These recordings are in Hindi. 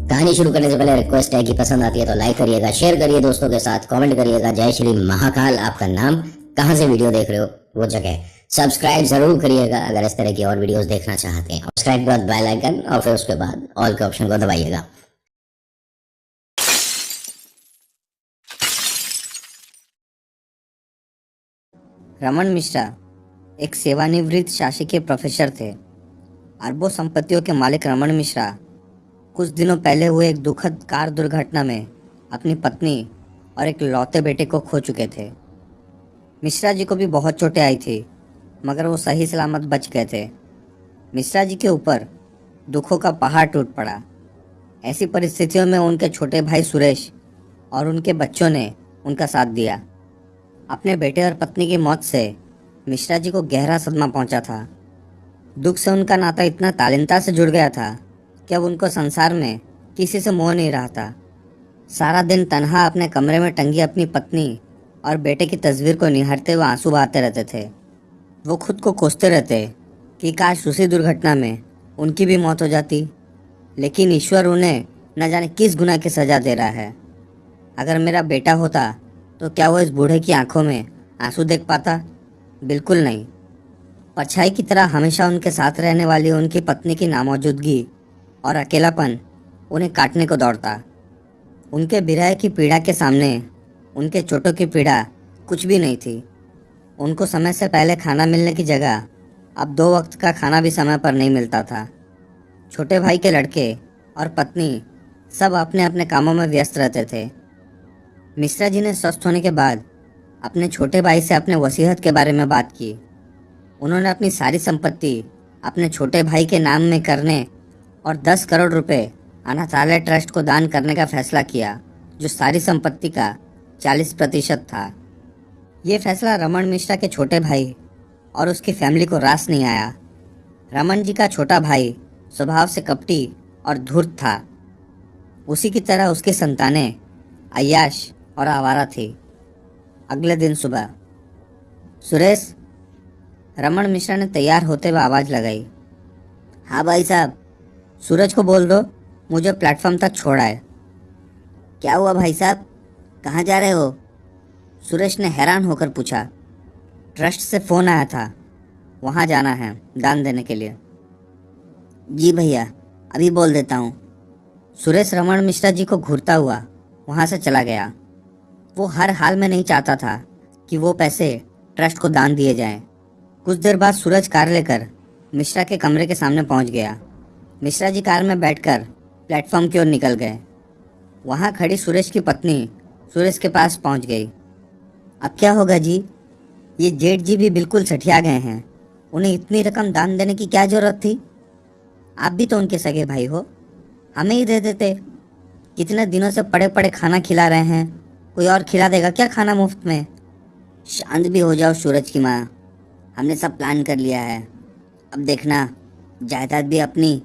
कहानी शुरू करने से पहले रिक्वेस्ट है कि पसंद आती है तो लाइक करिएगा, शेयर करिए दोस्तों के साथ, कमेंट करिएगा। जय श्री महाकाल। आपका नाम, कहाँ से वीडियो देख रहे हो, वो जगह, सब्सक्राइब जरूर करिएगा अगर इस तरह की और वीडियोस देखना चाहते हैं। सब्सक्राइब के बाद बेल आइकन और फिर उसके बाद ऑल के ऑप्शन को दबाइएगा। रमन मिश्रा एक सेवानिवृत्त शासकीय प्रोफेसर थे। अरबों संपत्तियों के मालिक रमन मिश्रा कुछ दिनों पहले हुए एक दुखद कार दुर्घटना में अपनी पत्नी और एक लौते बेटे को खो चुके थे। मिश्रा जी को भी बहुत चोटें आई थी, मगर वो सही सलामत बच गए थे। मिश्रा जी के ऊपर दुखों का पहाड़ टूट पड़ा। ऐसी परिस्थितियों में उनके छोटे भाई सुरेश और उनके बच्चों ने उनका साथ दिया। अपने बेटे और पत्नी की मौत से मिश्रा जी को गहरा सदमा पहुंचा था। दुख से उनका नाता इतना तालिंता से जुड़ गया था कि अब उनको संसार में किसी से मोह नहीं रहा था। सारा दिन तन्हा अपने कमरे में टंगी अपनी पत्नी और बेटे की तस्वीर को निहारते हुए आंसू बहाते रहते थे। वो खुद को कोसते रहते कि काश उसी दुर्घटना में उनकी भी मौत हो जाती, लेकिन ईश्वर उन्हें न जाने किस गुनाह की सज़ा दे रहा है। अगर मेरा बेटा होता तो क्या वो इस बूढ़े की आंखों में आंसू देख पाता? बिल्कुल नहीं। परछाई की तरह हमेशा उनके साथ रहने वाली उनकी पत्नी की नामौजूदगी और अकेलापन उन्हें काटने को दौड़ता। उनके विरह की पीड़ा के सामने उनके चोटों की पीड़ा कुछ भी नहीं थी। उनको समय से पहले खाना मिलने की जगह अब 2 वक्त का खाना भी समय पर नहीं मिलता था। छोटे भाई के लड़के और पत्नी सब अपने अपने कामों में व्यस्त रहते थे। मिश्रा जी ने स्वस्थ होने के बाद अपने छोटे भाई से अपने वसीयत के बारे में बात की। उन्होंने अपनी सारी संपत्ति अपने छोटे भाई के नाम में करने और 10 करोड़ रुपए अनाथालय ट्रस्ट को दान करने का फैसला किया, जो सारी संपत्ति का 40% था। ये फैसला रमन मिश्रा के छोटे भाई और उसकी फैमिली को रास नहीं आया। रमन जी का छोटा भाई स्वभाव से कपटी और धूर्त था। उसी की तरह उसकी संतानें अय्याश और आवारा थी। अगले दिन सुबह, सुरेश, रमन मिश्रा ने तैयार होते हुए आवाज़ लगाई। हाँ भाई साहब। सूरज को बोल दो मुझे प्लेटफॉर्म तक छोड़ा है। क्या हुआ भाई साहब, कहाँ जा रहे हो? सुरेश ने हैरान होकर पूछा। ट्रस्ट से फ़ोन आया था, वहाँ जाना है दान देने के लिए। जी भैया, अभी बोल देता हूँ। सुरेश रमन मिश्रा जी को घूरता हुआ वहाँ से चला गया। वो हर हाल में नहीं चाहता था कि वो पैसे ट्रस्ट को दान दिए जाएं। कुछ देर बाद सूरज कार लेकर मिश्रा के कमरे के सामने पहुंच गया। मिश्रा जी कार में बैठकर प्लेटफॉर्म की ओर निकल गए। वहां खड़ी सुरेश की पत्नी सुरेश के पास पहुंच गई। अब क्या होगा जी? ये जेठ जी भी बिल्कुल सठिया गए हैं। उन्हें इतनी रकम दान देने की क्या जरूरत थी? आप भी तो उनके सगे भाई हो, हमें ही दे देते। कितने दिनों से पड़े पड़े खाना खिला रहे हैं, कोई और खिला देगा क्या खाना मुफ्त में? शांत भी हो जाओ सूरज की माँ, हमने सब प्लान कर लिया है। अब देखना, जायदाद भी अपनी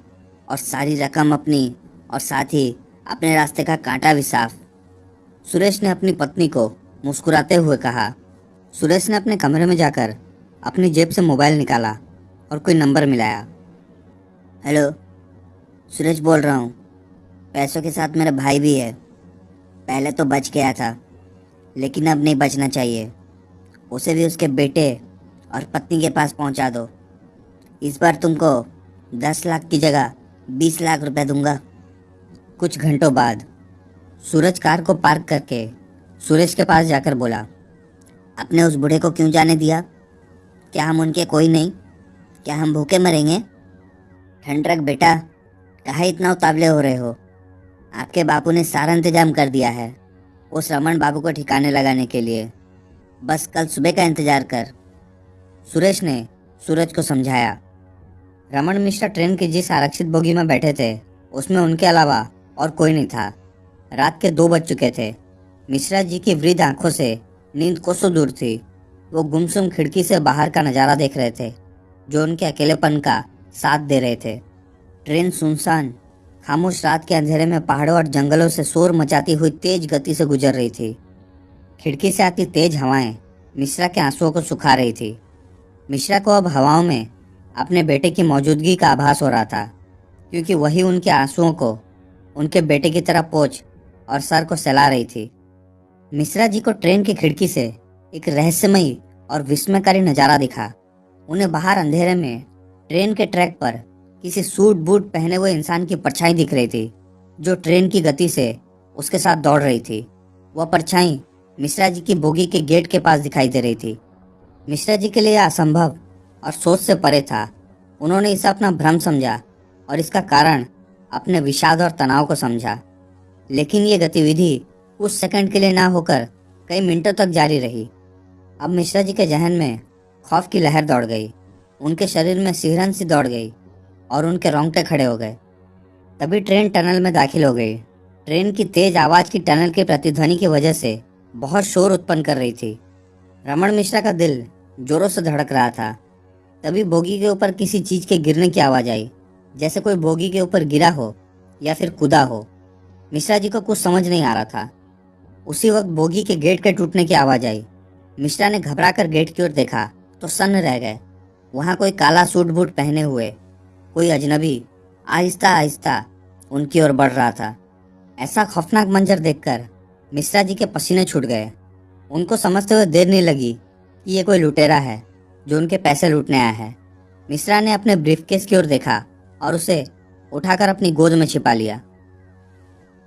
और सारी रकम अपनी और साथ ही अपने रास्ते का कांटा भी साफ। सुरेश ने अपनी पत्नी को मुस्कुराते हुए कहा। सुरेश ने अपने कमरे में जाकर अपनी जेब से मोबाइल निकाला और कोई नंबर मिलाया। हेलो, सुरेश बोल रहा हूँ। पैसों के साथ मेरा भाई भी है। पहले तो बच गया था, लेकिन अब नहीं बचना चाहिए। उसे भी उसके बेटे और पत्नी के पास पहुंचा दो। इस बार तुमको 10 लाख की जगह 20 लाख रुपए दूंगा। कुछ घंटों बाद सूरज कार को पार्क करके सुरेश के पास जाकर बोला, अपने उस बूढ़े को क्यों जाने दिया? क्या हम उनके कोई नहीं? क्या हम भूखे मरेंगे? ठंड रख बेटा, काहे इतना उतावले हो रहे हो? आपके बापू ने सारा इंतजाम कर दिया है उस रमन बाबू को ठिकाने लगाने के लिए। बस कल सुबह का इंतजार कर। सुरेश ने सूरज को समझाया। रमन मिश्रा ट्रेन की जिस आरक्षित बोगी में बैठे थे उसमें उनके अलावा और कोई नहीं था। रात के 2 बज चुके थे। मिश्रा जी की वृद्ध आंखों से नींद कोसों दूर थी। वो गुमसुम खिड़की से बाहर का नज़ारा देख रहे थे, जो उनके अकेलेपन का साथ दे रहे थे। ट्रेन सुनसान खामोश रात के अंधेरे में पहाड़ों और जंगलों से शोर मचाती हुई तेज गति से गुजर रही थी। खिड़की से आती तेज हवाएं मिश्रा के आंसुओं को सुखा रही थी। मिश्रा को अब हवाओं में अपने बेटे की मौजूदगी का आभास हो रहा था, क्योंकि वही उनके आंसुओं को उनके बेटे की तरह पोंछ और सर को सहला रही थी। मिश्रा जी को ट्रेन की खिड़की से एक रहस्यमयी और विस्मयकारी नजारा दिखा। उन्हें बाहर अंधेरे में ट्रेन के ट्रैक पर किसी सूट बूट पहने हुए इंसान की परछाई दिख रही थी, जो ट्रेन की गति से उसके साथ दौड़ रही थी। वह परछाई मिश्रा जी की बोगी के गेट के पास दिखाई दे रही थी। मिश्रा जी के लिए यह असंभव और सोच से परे था। उन्होंने इसे अपना भ्रम समझा और इसका कारण अपने विषाद और तनाव को समझा। लेकिन ये गतिविधि कुछ सेकंड के लिए ना होकर कई मिनटों तक जारी रही। अब मिश्रा जी के जहन में खौफ की लहर दौड़ गई। उनके शरीर में सिहरन सी दौड़ गई और उनके रोंगटे खड़े हो गए। तभी ट्रेन टनल में दाखिल हो गई। ट्रेन की तेज आवाज़ की टनल के प्रतिध्वनि की वजह से बहुत शोर उत्पन्न कर रही थी। रमन मिश्रा का दिल जोरों से धड़क रहा था। तभी बोगी के ऊपर किसी चीज़ के गिरने की आवाज़ आई, जैसे कोई बोगी के ऊपर गिरा हो या फिर कूदा हो। मिश्रा जी को कुछ समझ नहीं आ रहा था। उसी वक्त बोगी के गेट के टूटने की आवाज़ आई। मिश्रा ने घबराकर गेट की ओर देखा तो सन्न रह गए। वहाँ कोई काला सूट बूट पहने हुए कोई अजनबी आहिस्ता आहिस्ता उनकी ओर बढ़ रहा था। ऐसा खौफनाक मंजर देखकर मिश्रा जी के पसीने छूट गए। उनको समझते हुए देर नहीं लगी कि ये कोई लुटेरा है जो उनके पैसे लूटने आया है। मिश्रा ने अपने ब्रीफकेस की ओर देखा और उसे उठाकर अपनी गोद में छिपा लिया।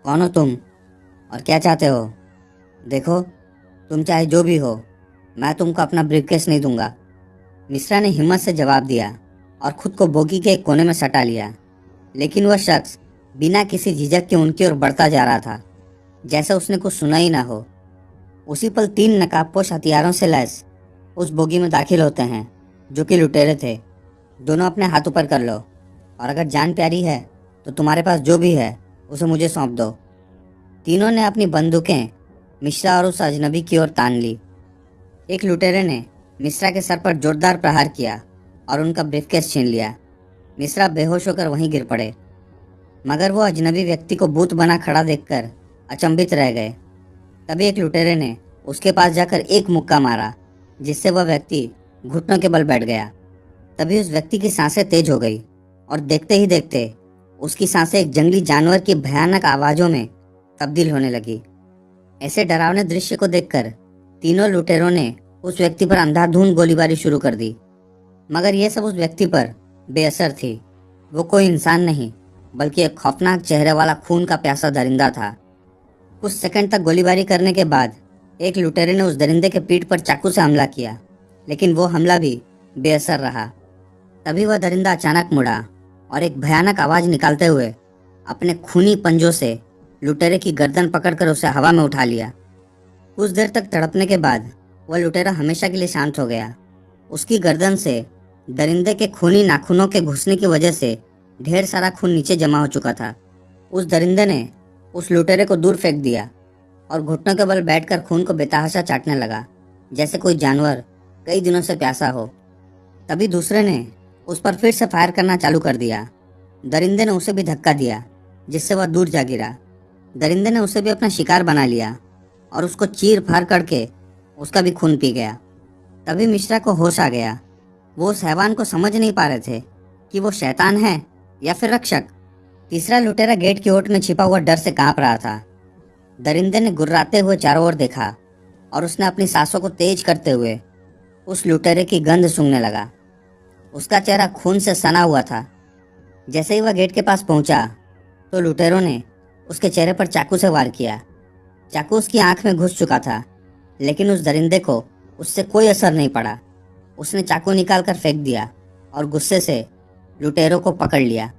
कौन हो तुम और क्या चाहते हो? देखो, तुम चाहे जो भी हो, मैं तुमको अपना ब्रीफकेस नहीं दूंगा। मिश्रा ने हिम्मत से जवाब दिया और खुद को बोगी के एक कोने में सटा लिया। लेकिन वह शख्स बिना किसी झिझक के उनकी ओर बढ़ता जा रहा था, जैसे उसने कुछ सुना ही ना हो। उसी पल 3 नकाबपोश हथियारों से लैस उस बोगी में दाखिल होते हैं, जो कि लुटेरे थे। दोनों अपने हाथ ऊपर कर लो और अगर जान प्यारी है तो तुम्हारे पास जो भी है उसे मुझे सौंप दो। तीनों ने अपनी बंदूकें मिश्रा और उस अजनबी की ओर तान ली। एक लुटेरे ने मिश्रा के सर पर जोरदार प्रहार किया और उनका ब्रीफकेस छीन लिया। मिश्रा बेहोश होकर वहीं गिर पड़े, मगर वो अजनबी व्यक्ति को बूत बना खड़ा देखकर अचंभित रह गए। तभी एक लुटेरे ने उसके पास जाकर एक मुक्का मारा, जिससे वह व्यक्ति घुटनों के बल बैठ गया। तभी उस व्यक्ति की सांसें तेज हो गई और देखते ही देखते उसकी सांसें एक जंगली जानवर की भयानक आवाज़ों में तब्दील होने लगी। ऐसे डरावने दृश्य को देखकर तीनों लुटेरों ने उस व्यक्ति पर अंधाधुंध गोलीबारी शुरू कर दी, मगर यह सब उस व्यक्ति पर बेअसर थी। वो कोई इंसान नहीं, बल्कि एक खौफनाक चेहरे वाला खून का प्यासा दरिंदा था। कुछ सेकंड तक गोलीबारी करने के बाद एक लुटेरे ने उस दरिंदे के पीठ पर चाकू से हमला किया, लेकिन वो हमला भी बेअसर रहा। तभी वह दरिंदा अचानक मुड़ा और एक भयानक आवाज़ निकालते हुए अपने खूनी पंजों से लुटेरे की गर्दन पकड़कर उसे हवा में उठा लिया। कुछ देर तक तड़पने के बाद वह लुटेरा हमेशा के लिए शांत हो गया। उसकी गर्दन से दरिंदे के खूनी नाखूनों के घुसने की वजह से ढेर सारा खून नीचे जमा हो चुका था। उस दरिंदे ने उस लुटेरे को दूर फेंक दिया और घुटनों के बल बैठकर खून को बेतहाशा चाटने लगा, जैसे कोई जानवर कई दिनों से प्यासा हो। तभी दूसरे ने उस पर फिर से फायर करना चालू कर दिया। दरिंदे ने उसे भी धक्का दिया, जिससे वह दूर जा गिरा। दरिंदे ने उसे भी अपना शिकार बना लिया और उसको चीर फाड़ करके उसका भी खून पी गया। तभी मिश्रा को होश आ गया। वो उस हैवान को समझ नहीं पा रहे थे कि वो शैतान है या फिर रक्षक। तीसरा लुटेरा गेट की ओट में छिपा हुआ डर से कांप रहा था। दरिंदे ने गुर्राते हुए चारों ओर देखा और उसने अपनी सांसों को तेज करते हुए उस लुटेरे की गंध सूंघने लगा। उसका चेहरा खून से सना हुआ था। जैसे ही वह गेट के पास पहुंचा तो लुटेरों ने उसके चेहरे पर चाकू से वार किया। चाकू उसकी आंख में घुस चुका था, लेकिन उस दरिंदे को उससे कोई असर नहीं पड़ा। उसने चाकू निकालकर फेंक दिया और गुस्से से लुटेरों को पकड़ लिया।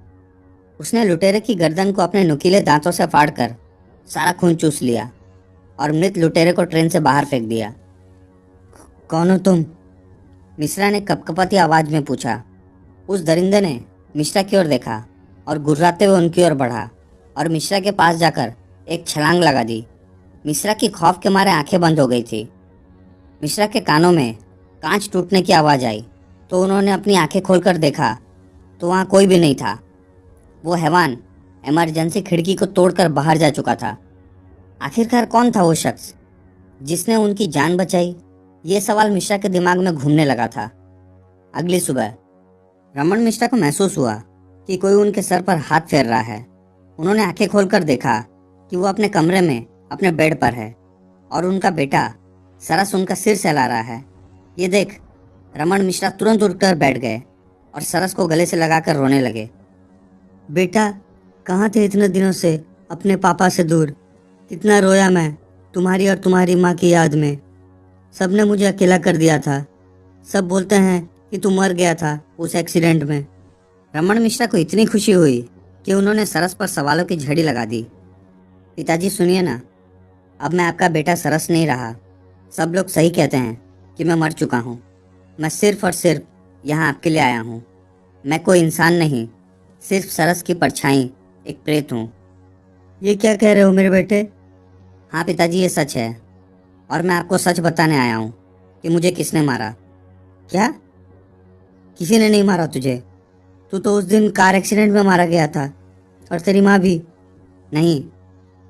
उसने लुटेरे की गर्दन को अपने नुकीले दांतों से फाड़कर सारा खून चूस लिया और मृत लुटेरे को ट्रेन से बाहर फेंक दिया। कौन हो तुम? मिश्रा ने कपकपाती आवाज में पूछा। उस दरिंदे ने मिश्रा की ओर देखा और गुर्राते हुए उनकी ओर बढ़ा और मिश्रा के पास जाकर एक छलांग लगा दी। मिश्रा की खौफ के मारे आंखें बंद हो गई थी। मिश्रा के कानों में कांच टूटने की आवाज़ आई तो उन्होंने अपनी आंखें खोलकर देखा तो वहाँ कोई भी नहीं था। वो हैवान इमरजेंसी खिड़की को तोड़कर बाहर जा चुका था। आखिरकार कौन था वो शख्स जिसने उनकी जान बचाई? ये सवाल मिश्रा के दिमाग में घूमने लगा था। अगली सुबह रमन मिश्रा को महसूस हुआ कि कोई उनके सर पर हाथ फेर रहा है। उन्होंने आंखें खोलकर देखा कि वो अपने कमरे में अपने बेड पर है और उनका बेटा सरस उनका सिर सहला रहा है। ये देख रमन मिश्रा तुरंत उठकर बैठ गए और सरस को गले से लगाकर रोने लगे। बेटा, कहाँ थे इतने दिनों से अपने पापा से दूर? कितना रोया मैं तुम्हारी और तुम्हारी माँ की याद में। सबने मुझे अकेला कर दिया था। सब बोलते हैं कि तू मर गया था उस एक्सीडेंट में। रमन मिश्रा को इतनी खुशी हुई कि उन्होंने सरस पर सवालों की झड़ी लगा दी। पिताजी सुनिए ना, अब मैं आपका बेटा सरस नहीं रहा। सब लोग सही कहते हैं कि मैं मर चुका हूँ। मैं सिर्फ और सिर्फ यहाँ आपके लिए आया हूँ। मैं कोई इंसान नहीं, सिर्फ सरस की परछाई, एक प्रेत हूँ। ये क्या कह रहे हो मेरे बेटे? हाँ पिताजी, ये सच है और मैं आपको सच बताने आया हूँ कि मुझे किसने मारा। क्या? किसी ने नहीं मारा तुझे? तू तो उस दिन कार एक्सीडेंट में मारा गया था और तेरी माँ भी। नहीं,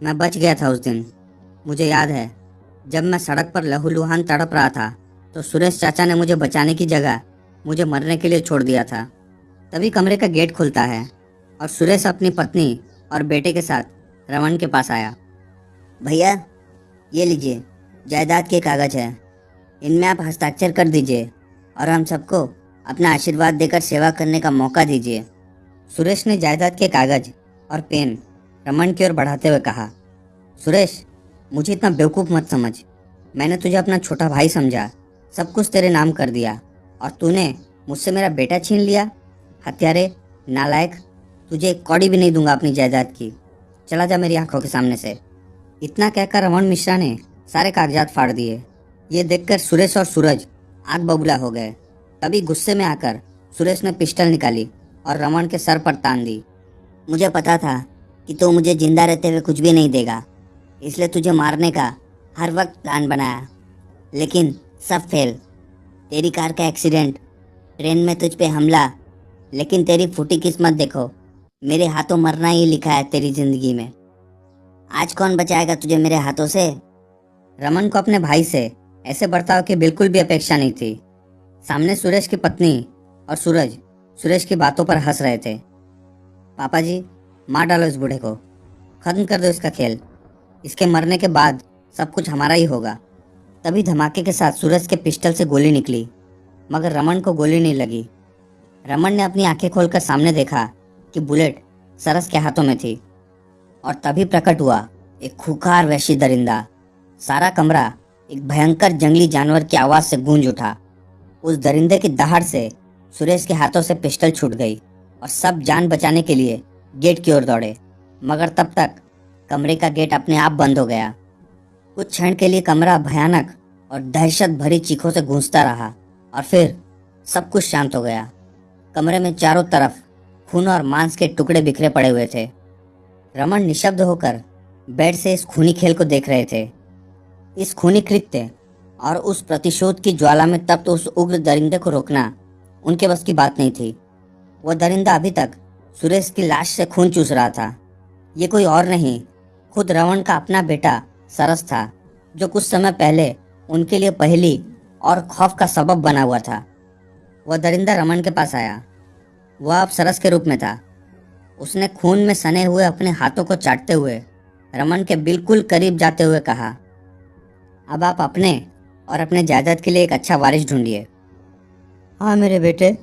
मैं बच गया था उस दिन। मुझे याद है, जब मैं सड़क पर लहूलुहान तड़प रहा था तो सुरेश चाचा ने मुझे बचाने की जगह मुझे मरने के लिए छोड़ दिया था। तभी कमरे का गेट खुलता है और सुरेश अपनी पत्नी और बेटे के साथ रमन के पास आया। भैया, ये लीजिए, जायदाद के कागज है। इनमें आप हस्ताक्षर कर दीजिए और हम सबको अपना आशीर्वाद देकर सेवा करने का मौका दीजिए। सुरेश ने जायदाद के कागज और पेन रमन की ओर बढ़ाते हुए कहा। सुरेश, मुझे इतना बेवकूफ़ मत समझ। मैंने तुझे अपना छोटा भाई समझा, सब कुछ तेरे नाम कर दिया और तूने मुझसे मेरा बेटा छीन लिया। हत्यारे, नालायक, तुझे एक कौड़ी भी नहीं दूंगा अपनी जायदाद की। चला जा मेरी आंखों के सामने से। इतना कहकर रमन मिश्रा ने सारे कागजात फाड़ दिए। ये देखकर सुरेश और सूरज आग बबूला हो गए। तभी गुस्से में आकर सुरेश ने पिस्टल निकाली और रमन के सर पर तान दी। मुझे पता था कि तू मुझे जिंदा रहते हुए कुछ भी नहीं देगा, इसलिए तुझे मारने का हर वक्त प्लान बनाया, लेकिन सब फेल। तेरी कार का एक्सीडेंट, ट्रेन में तुझ पे हमला, लेकिन तेरी फूटी किस्मत देखो, मेरे हाथों मरना ही लिखा है तेरी जिंदगी में। आज कौन बचाएगा तुझे मेरे हाथों से? रमन को अपने भाई से ऐसे बर्ताव की बिल्कुल भी अपेक्षा नहीं थी। सामने सुरेश की पत्नी और सूरज सुरेश की बातों पर हंस रहे थे। पापा जी, मार डालो इस बूढ़े को, खत्म कर दो इसका खेल। इसके मरने के बाद सब कुछ हमारा ही होगा। तभी धमाके के साथ सूरज के पिस्टल से गोली निकली, मगर रमन को गोली नहीं लगी। रमन ने अपनी आंखें खोलकर सामने देखा कि बुलेट सरस के हाथों में थी और तभी प्रकट हुआ एक खूंखार वहशी दरिंदा। सारा कमरा एक भयंकर जंगली जानवर की आवाज़ से गूंज उठा। उस दरिंदे की दहाड़ से सुरेश के हाथों से पिस्टल छूट गई और सब जान बचाने के लिए गेट की ओर दौड़े, मगर तब तक कमरे का गेट अपने आप बंद हो गया। कुछ क्षण के लिए कमरा भयानक और दहशत भरी चीखों से गूंजता रहा और फिर सब कुछ शांत हो गया। कमरे में चारों तरफ खून और मांस के टुकड़े बिखरे पड़े हुए थे। रमन निशब्द होकर बेड से इस खूनी खेल को देख रहे थे। इस खूनी कृत्य और उस प्रतिशोध की ज्वाला में तप्त उस उग्र दरिंदे को रोकना उनके बस की बात नहीं थी। वह दरिंदा अभी तक सुरेश की लाश से खून चूस रहा था। ये कोई और नहीं, खुद रमन का अपना बेटा सरस था, जो कुछ समय पहले उनके लिए पहेली और खौफ का सबब बना हुआ था। वह दरिंदा रमन के पास आया। वह अब सरस के रूप में था। उसने खून में सने हुए अपने हाथों को चाटते हुए रमन के बिल्कुल करीब जाते हुए कहा, अब आप अपने और अपने जायदाद के लिए एक अच्छा वारिस ढूंढिए। हाँ मेरे बेटे।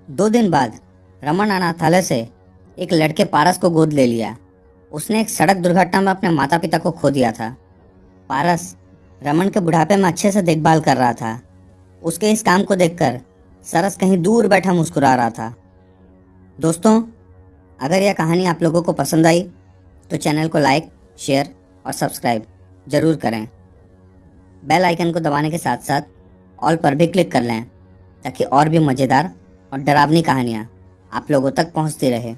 2 दिन बाद रमन अनाथालय से एक लड़के पारस को गोद ले लिया। उसने एक सड़क दुर्घटना में अपने माता पिता को खो दिया था। पारस रमन के बुढ़ापे में अच्छे से देखभाल कर रहा था। उसके इस काम को देखकर सरस कहीं दूर बैठा मुस्कुरा रहा था। दोस्तों, अगर यह कहानी आप लोगों को पसंद आई तो चैनल को लाइक, शेयर और सब्सक्राइब ज़रूर करें। बेल आइकन को दबाने के साथ साथ ऑल पर भी क्लिक कर लें ताकि और भी मज़ेदार और डरावनी कहानियाँ आप लोगों तक पहुँचती रहे।